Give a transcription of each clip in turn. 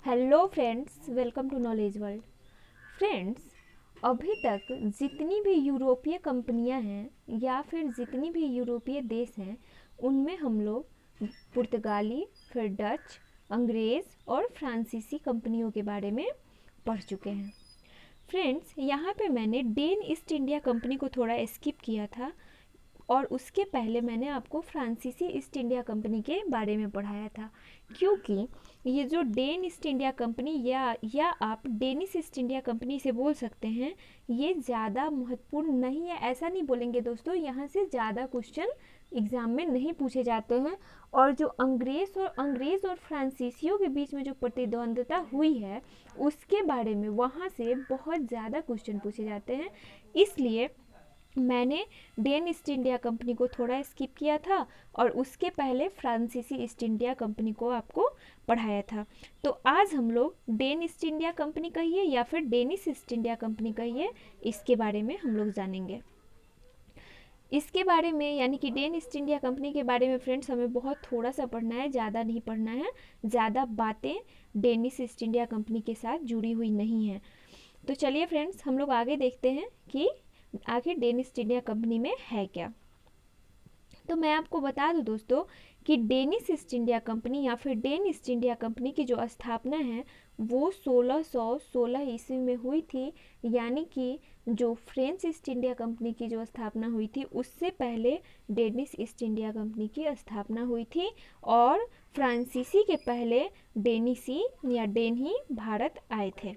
Hello friends, welcome to knowledge world. Friends, अभी तक जितनी भी यूरोपीय कंपनियां हैं या फिर जितनी भी यूरोपीय देश हैं, उनमें हम लोग पुर्तगाली, फिर डच, अंग्रेज़ और फ्रांसीसी कंपनियों के बारे में पढ़ चुके हैं। फ्रेंड्स, यहाँ पे मैंने डेन ईस्ट इंडिया कंपनी को थोड़ा स्किप किया था और उसके पहले मैंने आपको फ्रांसीसी ईस्ट इंडिया कंपनी के बारे में पढ़ाया था, क्योंकि ये जो डेन ईस्ट इंडिया कंपनी या आप डेनिश ईस्ट इंडिया कंपनी से बोल सकते हैं, ये ज़्यादा महत्वपूर्ण नहीं है। ऐसा नहीं बोलेंगे दोस्तों, यहाँ से ज़्यादा क्वेश्चन एग्ज़ाम में नहीं पूछे जाते हैं। और जो अंग्रेज़ और फ्रांसीसियों के बीच में जो प्रतिद्वंद्विता हुई है, उसके बारे में वहाँ से बहुत ज़्यादा क्वेश्चन पूछे जाते हैं। इसलिए मैंने डेन ईस्ट इंडिया कंपनी को थोड़ा स्किप किया था और उसके पहले फ्रांसीसी ईस्ट इंडिया कंपनी को आपको पढ़ाया था। तो आज हम लोग डेन ईस्ट इंडिया कंपनी कहिए या फिर डेनिश ईस्ट इंडिया कंपनी कहिए, इसके बारे में हम लोग जानेंगे। इसके बारे में यानी कि डेन ईस्ट इंडिया कंपनी के बारे में फ्रेंड्स हमें बहुत थोड़ा सा पढ़ना है, ज़्यादा नहीं पढ़ना है। ज़्यादा बातें डेनिश ईस्ट इंडिया कंपनी के साथ जुड़ी हुई नहीं हैं। तो चलिए फ्रेंड्स, हम लोग आगे देखते हैं कि आखिर डेन ईस्ट इंडिया कंपनी में है क्या। तो मैं आपको बता दूं दोस्तों कि डेनिश ईस्ट इंडिया कंपनी या फिर डेन ईस्ट इंडिया कंपनी की जो स्थापना है वो 1616 ईस्वी में हुई थी। यानी कि जो फ्रेंच ईस्ट इंडिया कंपनी की जो स्थापना हुई थी, उससे पहले डेनिश ईस्ट इंडिया कंपनी की स्थापना हुई थी और फ्रांसीसी के पहले डेनिशी या डेन ही भारत आए थे।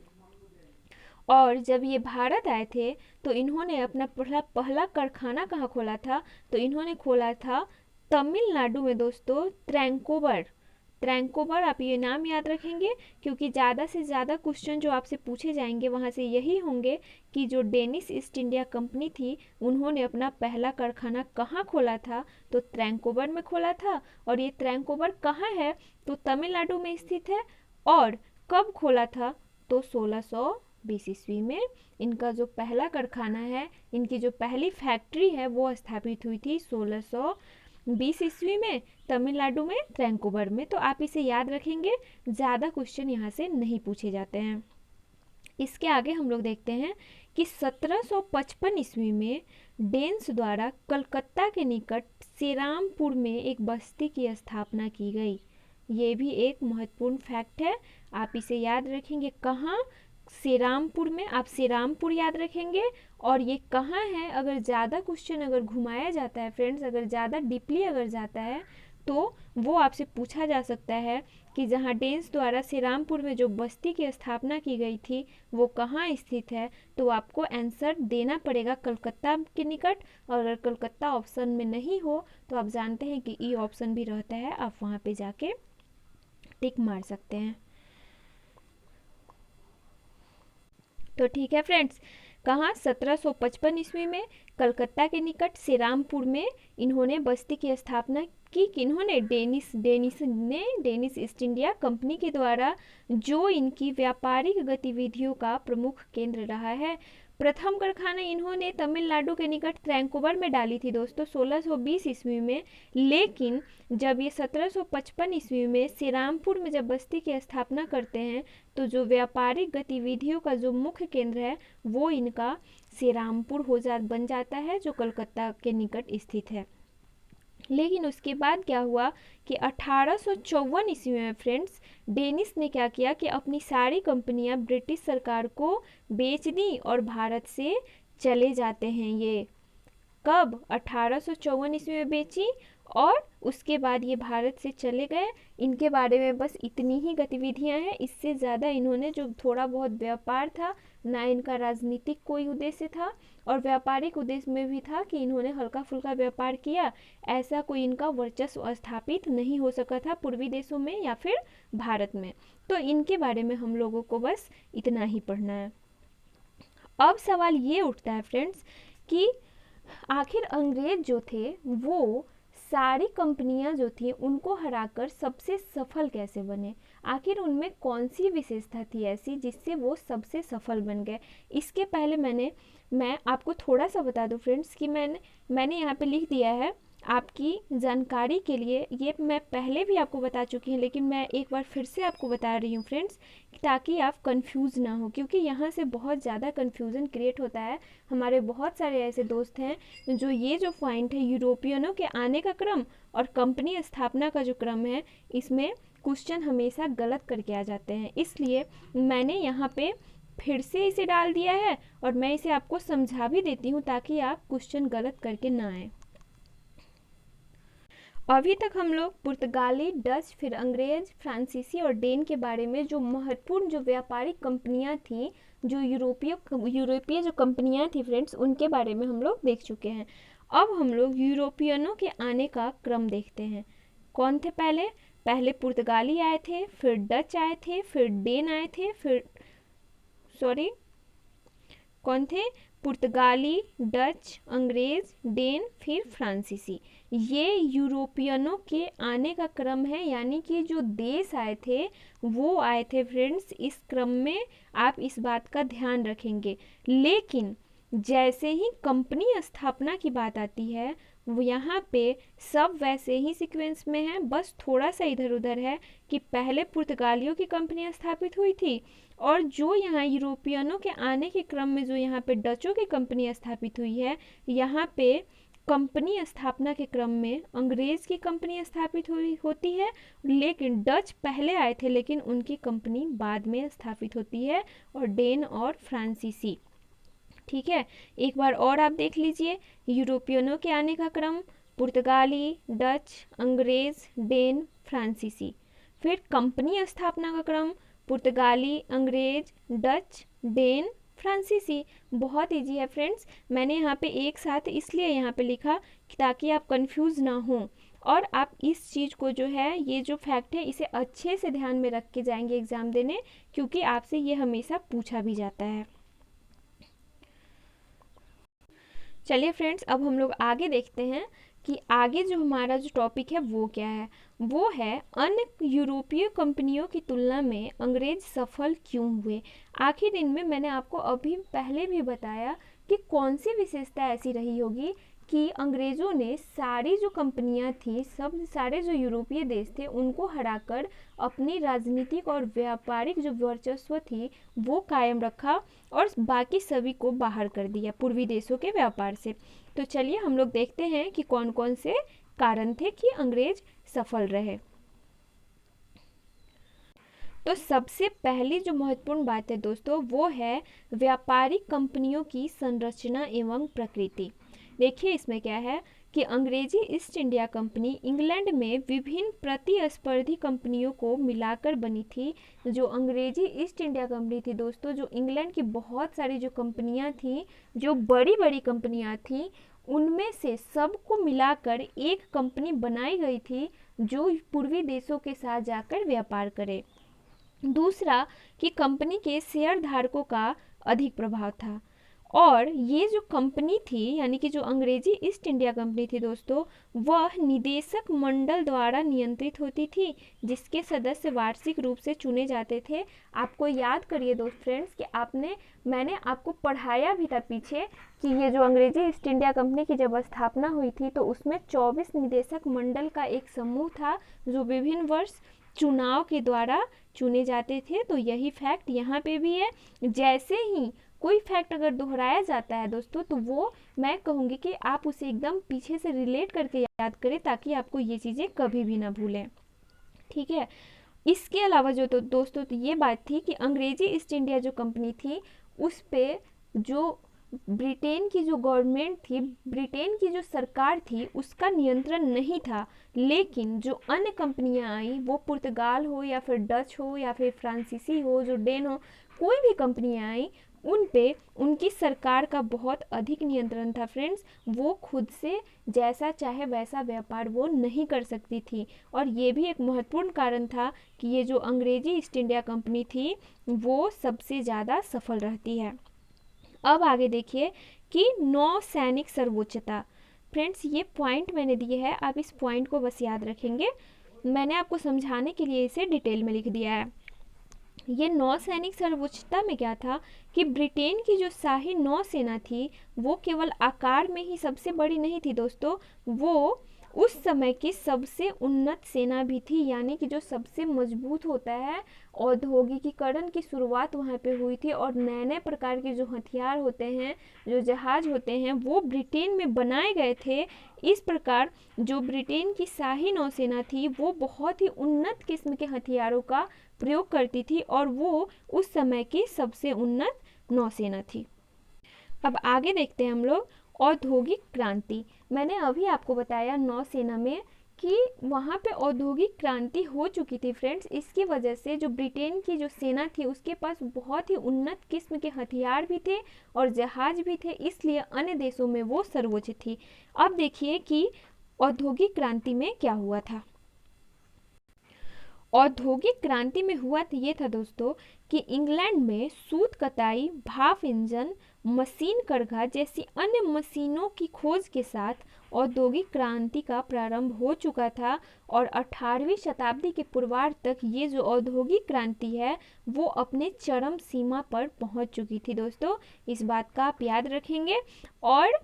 और जब ये भारत आए थे तो इन्होंने अपना पहला कारखाना कहाँ खोला था, तो इन्होंने खोला था तमिलनाडु में दोस्तों, ट्रैंकोबर। आप ये नाम याद रखेंगे, क्योंकि ज़्यादा से ज़्यादा क्वेश्चन जो आपसे पूछे जाएंगे वहाँ से यही होंगे कि जो डेनिश ईस्ट इंडिया कंपनी थी, उन्होंने अपना पहला कारखाना कहाँ खोला था, तो ट्रैंकोबर में खोला था। और ये ट्रैंकोबर कहाँ है, तो तमिलनाडु में स्थित है। और कब खोला था, तो 1620 ईस्वी में इनका जो पहला कारखाना है, इनकी जो पहली फैक्ट्री है, वो स्थापित हुई थी 1620 ईस्वी में तमिलनाडु में ट्रैंकोबर में। तो आप इसे याद रखेंगे, ज़्यादा क्वेश्चन यहाँ से नहीं पूछे जाते हैं। इसके आगे हम लोग देखते हैं कि 1755 ईस्वी में डेन्स द्वारा कलकत्ता के निकट श्रीरामपुर में एक बस्ती की स्थापना की गई। ये भी एक महत्वपूर्ण फैक्ट है, आप इसे याद रखेंगे। कहाँ, श्रीरामपुर में। आप श्रीरामपुर याद रखेंगे। और ये कहाँ है, अगर ज़्यादा क्वेश्चन अगर घुमाया जाता है फ्रेंड्स, अगर ज़्यादा डीपली अगर जाता है तो वो आपसे पूछा जा सकता है कि जहाँ डेन्स द्वारा श्रीरामपुर में जो बस्ती की स्थापना की गई थी वो कहाँ स्थित है, तो आपको आंसर देना पड़ेगा कलकत्ता के निकट। और अगर कलकत्ता ऑप्शन में नहीं हो तो आप जानते हैं कि ई ऑप्शन भी रहता है, आप वहाँ पे जाके टिक मार सकते हैं। तो ठीक है फ्रेंड्स, कहाँ, 1755 ईस्वी में कलकत्ता के निकट श्रीरामपुर में इन्होंने बस्ती की स्थापना की। किन्होंने, डेनिश ईस्ट इंडिया कंपनी के द्वारा, जो इनकी व्यापारिक गतिविधियों का प्रमुख केंद्र रहा है। प्रथम कारखाना इन्होंने तमिलनाडु के निकट ट्रैंकोबर में डाली थी दोस्तों 1620 ईस्वी में। लेकिन जब ये 1755 ईस्वी में श्रीरामपुर में जब बस्ती की स्थापना करते हैं, तो जो व्यापारिक गतिविधियों का जो मुख्य केंद्र है वो इनका श्रीरामपुर बन जाता है, जो कलकत्ता के निकट स्थित है। लेकिन उसके बाद क्या हुआ कि 1854 ईस्वी में फ्रेंड्स, डेनिश ने क्या किया कि अपनी सारी कंपनियां ब्रिटिश सरकार को बेच दी और भारत से चले जाते हैं। ये कब, 1854 ईस्वी में बेची और उसके बाद ये भारत से चले गए। इनके बारे में बस इतनी ही गतिविधियां हैं, इससे ज़्यादा इन्होंने जो थोड़ा बहुत व्यापार था, ना इनका राजनीतिक कोई उद्देश्य था और व्यापारिक उद्देश्य में भी था कि इन्होंने हल्का फुल्का व्यापार किया, ऐसा कोई इनका वर्चस्व स्थापित नहीं हो सका था पूर्वी देशों में या फिर भारत में। तो इनके बारे में हम लोगों को बस इतना ही पढ़ना है। अब सवाल ये उठता है फ्रेंड्स कि आखिर अंग्रेज जो थे वो सारी कंपनियां जो थी उनको हराकर सबसे सफल कैसे बने, आखिर उनमें कौन सी विशेषता थी ऐसी जिससे वो सबसे सफल बन गए। इसके पहले मैं आपको थोड़ा सा बता दूं फ्रेंड्स कि मैंने यहाँ पे लिख दिया है, आपकी जानकारी के लिए, ये मैं पहले भी आपको बता चुकी हूँ लेकिन मैं एक बार फिर से आपको बता रही हूँ फ्रेंड्स, ताकि आप कंफ्यूज ना हो, क्योंकि यहाँ से बहुत ज़्यादा कंफ्यूजन क्रिएट होता है। हमारे बहुत सारे ऐसे दोस्त हैं जो ये जो पॉइंट है यूरोपियनों के आने का क्रम और कंपनी स्थापना का जो क्रम है, इसमें क्वेश्चन हमेशा गलत करके आ जाते हैं। इसलिए मैंने यहाँ पे फिर से इसे डाल दिया है और मैं इसे आपको समझा भी देती हूँ ताकि आप क्वेश्चन गलत करके ना आए। अभी तक हम लोग पुर्तगाली, डच, फिर अंग्रेज, फ्रांसीसी और डेन के बारे में, जो महत्वपूर्ण जो व्यापारिक कंपनियां थी, जो यूरोपीय जो कंपनियां थी फ्रेंड्स, उनके बारे में हम लोग देख चुके हैं। अब हम लोग यूरोपियनों के आने का क्रम देखते हैं। कौन थे पहले? पहले पुर्तगाली आए थे, फिर डच आए थे, फिर डेन आए थे, कौन थे? पुर्तगाली, डच, अंग्रेज, डेन, फिर फ्रांसीसी। ये यूरोपियनों के आने का क्रम है, यानी कि जो देश आए थे वो आए थे फ्रेंड्स, इस क्रम में आप इस बात का ध्यान रखेंगे। लेकिन जैसे ही कंपनी स्थापना की बात आती है, वो यहाँ पे सब वैसे ही सीक्वेंस में है, बस थोड़ा सा इधर उधर है कि पहले पुर्तगालियों की कंपनी स्थापित हुई थी और जो यहाँ यूरोपियनों के आने के क्रम में जो यहाँ पे डचों की कंपनी स्थापित हुई है, यहाँ पे कंपनी स्थापना के क्रम में अंग्रेज की कंपनी स्थापित होती है, लेकिन डच पहले आए थे लेकिन उनकी कंपनी बाद में स्थापित होती है, और डेन और फ्रांसीसी। ठीक है, एक बार और आप देख लीजिए, यूरोपियनों के आने का क्रम पुर्तगाली, डच, अंग्रेज, डेन, फ्रांसीसी। फिर कंपनी स्थापना का क्रम पुर्तगाली, अंग्रेज, डच, डेन, फ्रांसीसी। बहुत इजी है फ्रेंड्स, मैंने यहाँ पे एक साथ इसलिए यहाँ पे लिखा ताकि आप कंफ्यूज ना हो, और आप इस चीज़ को जो है, ये जो फैक्ट है, इसे अच्छे से ध्यान में रख के जाएंगे एग्ज़ाम देने, क्योंकि आपसे ये हमेशा पूछा भी जाता है। चलिए फ्रेंड्स, अब हम लोग आगे देखते हैं कि आगे जो हमारा जो टॉपिक है वो क्या है। वो है अन्य यूरोपीय कंपनियों की तुलना में अंग्रेज सफल क्यों हुए। आखिर इनमें मैंने आपको अभी पहले भी बताया कि कौन सी विशेषता ऐसी रही होगी कि अंग्रेज़ों ने सारी जो कंपनियां थी, सब सारे जो यूरोपीय देश थे, उनको हराकर अपनी राजनीतिक और व्यापारिक जो वर्चस्व थी वो कायम रखा और बाकी सभी को बाहर कर दिया पूर्वी देशों के व्यापार से। तो चलिए हम लोग देखते हैं कि कौन कौन से कारण थे कि अंग्रेज सफल रहे। तो सबसे पहली जो महत्वपूर्ण बात है दोस्तों, वो है व्यापारिक कंपनियों की संरचना एवं प्रकृति। देखिए इसमें क्या है कि अंग्रेजी ईस्ट इंडिया कंपनी इंग्लैंड में विभिन्न प्रतिस्पर्धी कंपनियों को मिलाकर बनी थी। जो अंग्रेजी ईस्ट इंडिया कंपनी थी दोस्तों, जो इंग्लैंड की बहुत सारी जो कंपनियां थी, जो बड़ी बड़ी कंपनियां थी, उनमें से सबको मिलाकर एक कंपनी बनाई गई थी जो पूर्वी देशों के साथ जाकर व्यापार करे। दूसरा कि कंपनी के शेयर धारकों का अधिक प्रभाव था, और ये जो कंपनी थी, यानी कि जो अंग्रेजी ईस्ट इंडिया कंपनी थी दोस्तों, वह निदेशक मंडल द्वारा नियंत्रित होती थी, जिसके सदस्य वार्षिक रूप से चुने जाते थे। आपको याद करिए दोस्त फ्रेंड्स कि मैंने आपको पढ़ाया भी था पीछे कि ये जो अंग्रेजी ईस्ट इंडिया कंपनी की जब स्थापना हुई थी तो उसमें 24 निदेशक मंडल का एक समूह था जो विभिन्न वर्ष चुनाव के द्वारा चुने जाते थे। तो यही फैक्ट यहाँ पे भी है। जैसे ही कोई फैक्ट अगर दोहराया जाता है दोस्तों, तो वो मैं कहूँगी कि आप उसे एकदम पीछे से रिलेट करके याद करें ताकि आपको ये चीज़ें कभी भी ना भूलें। ठीक है, इसके अलावा जो तो दोस्तों तो ये बात थी कि अंग्रेजी ईस्ट इंडिया जो कंपनी थी, उस पे जो ब्रिटेन की जो गवर्नमेंट थी, ब्रिटेन की जो सरकार थी, उसका नियंत्रण नहीं था। लेकिन जो अन्य कंपनियां आई, वो पुर्तगाल हो या फिर डच हो या फिर फ्रांसीसी हो, जो डेन हो, कोई भी कंपनियां आई, उन पे उनकी सरकार का बहुत अधिक नियंत्रण था फ्रेंड्स। वो खुद से जैसा चाहे वैसा व्यापार वो नहीं कर सकती थी, और ये भी एक महत्वपूर्ण कारण था कि ये जो अंग्रेजी ईस्ट इंडिया कंपनी थी वो सबसे ज़्यादा सफल रहती है। अब आगे देखिए कि नौसैनिक सर्वोच्चता। फ्रेंड्स, ये पॉइंट मैंने दिए है, आप इस पॉइंट को बस याद रखेंगे। मैंने आपको समझाने के लिए इसे डिटेल में लिख दिया है। ये नौसैनिक सर्वोच्चता में क्या था कि ब्रिटेन की जो शाही नौसेना थी वो केवल आकार में ही सबसे बड़ी नहीं थी दोस्तों, वो उस समय की सबसे उन्नत सेना भी थी, यानी कि जो सबसे मजबूत होता है, औद्योगिकीकरण की शुरुआत वहाँ पे हुई थी और नए नए प्रकार के जो हथियार होते हैं, जो जहाज होते हैं, वो ब्रिटेन में बनाए गए थे। इस प्रकार जो ब्रिटेन की शाही नौसेना थी वो बहुत ही उन्नत किस्म के हथियारों का प्रयोग करती थी और वो उस समय की सबसे उन्नत नौसेना थी। अब आगे देखते हैं हम लोग औद्योगिक क्रांति। मैंने अभी आपको बताया नौसेना में कि वहाँ पे औद्योगिक क्रांति हो चुकी थी फ्रेंड्स। इसकी वजह से जो ब्रिटेन की जो सेना थी उसके पास बहुत ही उन्नत किस्म के हथियार भी थे और जहाज भी थे, इसलिए अन्य देशों में वो सर्वोच्च थी। अब देखिए कि औद्योगिक क्रांति में क्या हुआ था। औद्योगिक क्रांति में हुआ तो ये था दोस्तों कि इंग्लैंड में सूत कताई, भाप इंजन, मशीन करघा जैसी अन्य मशीनों की खोज के साथ औद्योगिक क्रांति का प्रारंभ हो चुका था और 18वीं शताब्दी के पूर्वार्ध तक ये जो औद्योगिक क्रांति है वो अपने चरम सीमा पर पहुंच चुकी थी दोस्तों। इस बात का आप याद रखेंगे। और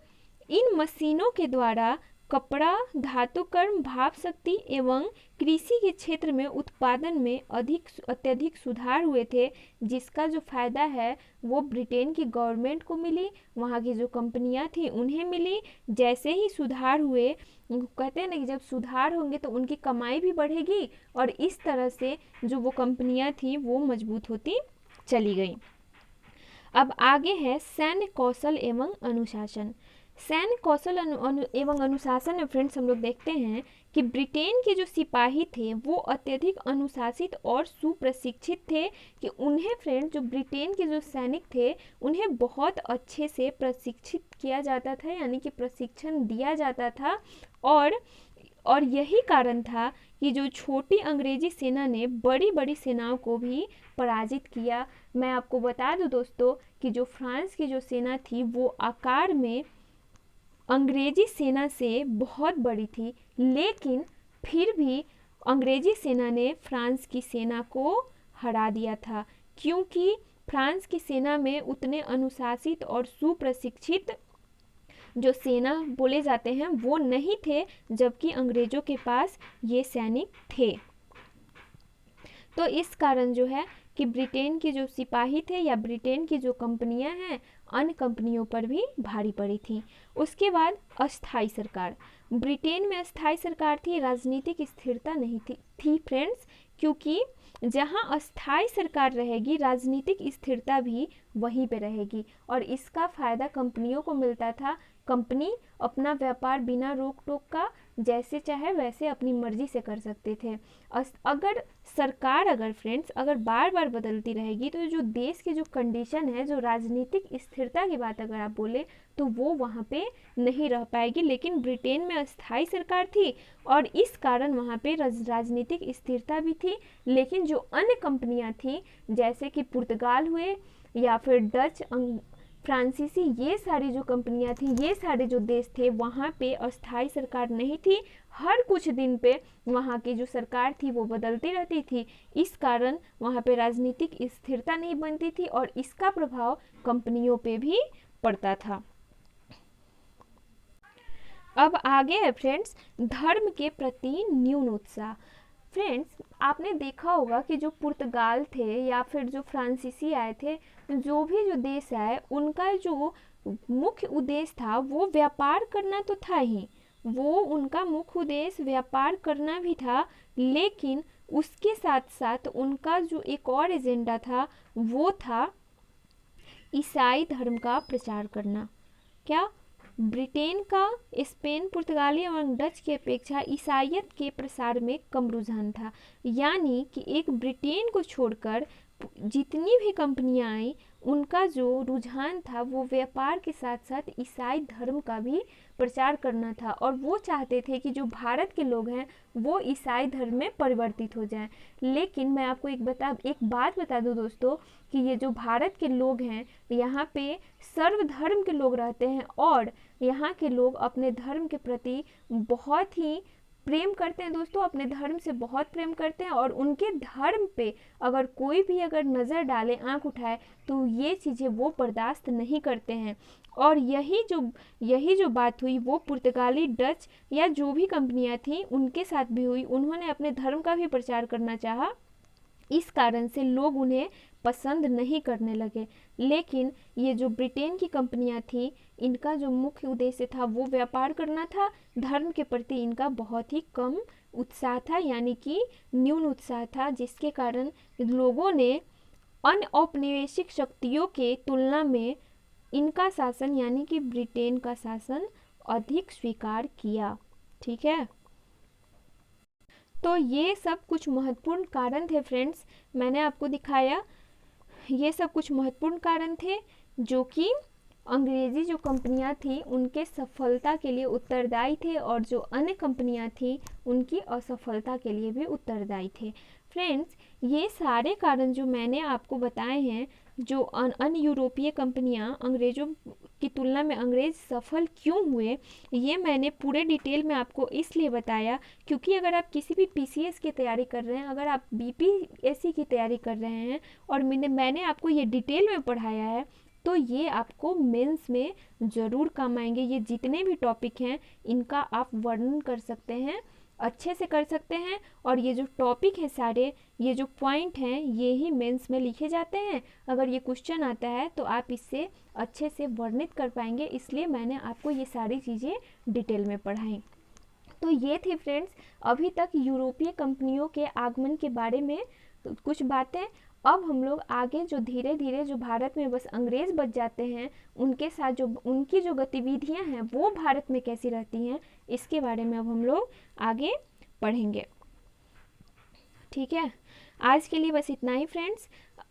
इन मशीनों के द्वारा कपड़ा, धातुकर्म, भाप शक्ति एवं कृषि के क्षेत्र में उत्पादन में अत्यधिक सुधार हुए थे, जिसका जो फायदा है वो ब्रिटेन की गवर्नमेंट को मिली, वहाँ की जो कंपनियां थी उन्हें मिली। जैसे ही सुधार हुए, कहते हैं ना कि जब सुधार होंगे तो उनकी कमाई भी बढ़ेगी और इस तरह से जो वो कंपनियां थी वो मजबूत होती चली गई। अब आगे है सैन्य कौशल एवं अनुशासन। सैन्य कौशल एवं अनुशासन में फ्रेंड्स हम लोग देखते हैं कि ब्रिटेन के जो सिपाही थे वो अत्यधिक अनुशासित और सुप्रशिक्षित थे कि उन्हें फ्रेंड्स जो ब्रिटेन के जो सैनिक थे उन्हें बहुत अच्छे से प्रशिक्षित किया जाता था, यानी कि प्रशिक्षण दिया जाता था। और यही कारण था कि जो छोटी अंग्रेजी सेना ने बड़ी बड़ी सेनाओं को भी पराजित किया। मैं आपको बता दूं दोस्तों कि जो फ्रांस की जो सेना थी वो आकार में अंग्रेजी सेना से बहुत बड़ी थी, लेकिन फिर भी अंग्रेजी सेना ने फ्रांस की सेना को हरा दिया था, क्योंकि फ्रांस की सेना में उतने अनुशासित और सुप्रशिक्षित जो सेना बोले जाते हैं वो नहीं थे, जबकि अंग्रेजों के पास ये सैनिक थे। तो इस कारण जो है कि ब्रिटेन के जो सिपाही थे या ब्रिटेन की जो कंपनियां हैं अन्य कंपनियों पर भी भारी पड़ी थी। उसके बाद अस्थाई सरकार। ब्रिटेन में अस्थाई सरकार थी, राजनीतिक स्थिरता नहीं थी फ्रेंड्स, क्योंकि जहां अस्थाई सरकार रहेगी राजनीतिक स्थिरता भी वहीं पे रहेगी और इसका फायदा कंपनियों को मिलता था। कंपनी अपना व्यापार बिना रोक टोक का जैसे चाहे वैसे अपनी मर्जी से कर सकते थे। अगर सरकार फ्रेंड्स अगर बार बार बदलती रहेगी तो जो देश की जो कंडीशन है, जो राजनीतिक स्थिरता की बात अगर आप बोले तो वो वहाँ पे नहीं रह पाएगी। लेकिन ब्रिटेन में अस्थाई सरकार थी और इस कारण वहाँ पे राजनीतिक स्थिरता भी थी। लेकिन जो अन्य कंपनियाँ थी जैसे कि पुर्तगाल हुए या फिर डच, फ्रांसीसी, ये सारी जो कंपनियां थी, ये सारे जो देश थे, वहाँ पे अस्थाई सरकार नहीं थी। हर कुछ दिन पे वहाँ की जो सरकार थी वो बदलती रहती थी। इस कारण वहाँ पे राजनीतिक स्थिरता नहीं बनती थी और इसका प्रभाव कंपनियों पे भी पड़ता था। अब आगे है फ्रेंड्स धर्म के प्रति न्यून उत्साह। फ्रेंड्स आपने देखा होगा कि जो पुर्तगाल थे या फिर जो फ्रांसीसी आए थे, जो भी जो देश आए, उनका जो मुख्य उद्देश्य था वो व्यापार करना तो था ही, वो उनका मुख्य उद्देश्य व्यापार करना भी था, लेकिन उसके साथ साथ उनका जो एक और एजेंडा था वो था ईसाई धर्म का प्रचार करना। क्या ब्रिटेन का स्पेन, पुर्तगाली एवं डच की अपेक्षा ईसाइयत के प्रसार में कम रुझान था, यानी कि एक ब्रिटेन को छोड़कर जितनी भी कंपनियां आई उनका जो रुझान था वो व्यापार के साथ साथ ईसाई धर्म का भी प्रचार करना था और वो चाहते थे कि जो भारत के लोग हैं वो ईसाई धर्म में परिवर्तित हो जाएं। लेकिन मैं आपको एक बात बता दूं दोस्तों कि ये जो भारत के लोग हैं यहाँ पे सर्वधर्म के लोग रहते हैं और यहाँ के लोग अपने धर्म के प्रति बहुत ही प्रेम करते हैं दोस्तों, अपने धर्म से बहुत प्रेम करते हैं, और उनके धर्म पे अगर कोई भी अगर नज़र डाले, आंख उठाए, तो ये चीज़ें वो बर्दाश्त नहीं करते हैं। और यही जो बात हुई वो पुर्तगाली, डच या जो भी कंपनियां थी उनके साथ भी हुई। उन्होंने अपने धर्म का भी प्रचार करना चाहा, इस कारण से लोग उन्हें पसंद नहीं करने लगे। लेकिन ये जो ब्रिटेन की कंपनियां थी, इनका जो मुख्य उद्देश्य था वो व्यापार करना था, धर्म के प्रति इनका बहुत ही कम उत्साह था, यानी कि न्यून उत्साह था, जिसके कारण लोगों ने अनौपनिवेशिक शक्तियों के तुलना में इनका शासन यानी कि ब्रिटेन का शासन अधिक स्वीकार किया। ठीक है, तो ये सब कुछ महत्वपूर्ण कारण थे फ्रेंड्स, मैंने आपको दिखाया। ये सब कुछ महत्वपूर्ण कारण थे जो कि अंग्रेजी जो कंपनियां थी उनके सफलता के लिए उत्तरदायी थे, और जो अन्य कंपनियां थी उनकी असफलता के लिए भी उत्तरदायी थे। फ्रेंड्स, ये सारे कारण जो मैंने आपको बताए हैं, जो अन्य यूरोपीय कंपनियां अंग्रेज़ों की तुलना में अंग्रेज़ सफल क्यों हुए, ये मैंने पूरे डिटेल में आपको इसलिए बताया क्योंकि अगर आप किसी भी पीसीएस की तैयारी कर रहे हैं, अगर आप बीपीएससी की तैयारी कर रहे हैं और मैंने आपको ये डिटेल में पढ़ाया है, तो ये आपको मेंस में ज़रूर काम आएंगे। ये जितने भी टॉपिक हैं इनका आप वर्णन कर सकते हैं, अच्छे से कर सकते हैं, और ये जो टॉपिक है सारे, ये जो पॉइंट हैं, ये ही मेंस में लिखे जाते हैं। अगर ये क्वेश्चन आता है तो आप इससे अच्छे से वर्णित कर पाएंगे, इसलिए मैंने आपको ये सारी चीज़ें डिटेल में पढ़ाई। तो ये थी फ्रेंड्स अभी तक यूरोपीय कंपनियों के आगमन के बारे में कुछ बातें। अब हम लोग आगे जो धीरे धीरे जो भारत में बस अंग्रेज़ बच जाते हैं, उनके साथ जो उनकी जो गतिविधियां हैं वो भारत में कैसी रहती हैं, इसके बारे में अब हम लोग आगे पढ़ेंगे। ठीक है, आज के लिए बस इतना ही फ्रेंड्स।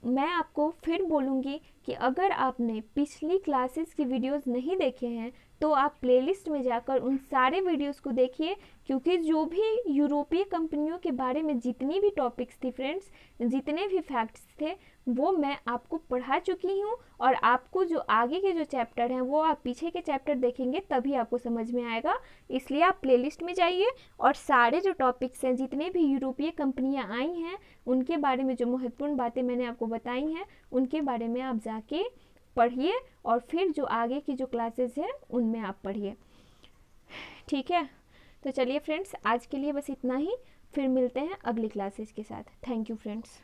मैं आपको फिर बोलूँगी कि अगर आपने पिछली क्लासेस की वीडियोस नहीं देखे हैं तो आप प्लेलिस्ट में जाकर उन सारे वीडियोस को देखिए, क्योंकि जो भी यूरोपीय कंपनियों के बारे में जितनी भी टॉपिक्स थी फ्रेंड्स, जितने भी फैक्ट्स थे, वो मैं आपको पढ़ा चुकी हूँ। और आपको जो आगे के जो चैप्टर हैं वो आप पीछे के चैप्टर देखेंगे तभी आपको समझ में आएगा। इसलिए आप प्लेलिस्ट में जाइए और सारे जो टॉपिक्स हैं, जितने भी यूरोपीय कंपनियाँ आई हैं, उनके बारे में जो महत्वपूर्ण बातें मैंने आपको बताई हैं, उनके बारे में आप जाके पढ़िए, और फिर जो आगे की जो क्लासेस हैं उनमें आप पढ़िए। ठीक है, तो चलिए फ्रेंड्स, आज के लिए बस इतना ही, फिर मिलते हैं अगली क्लासेस के साथ। Thank you friends.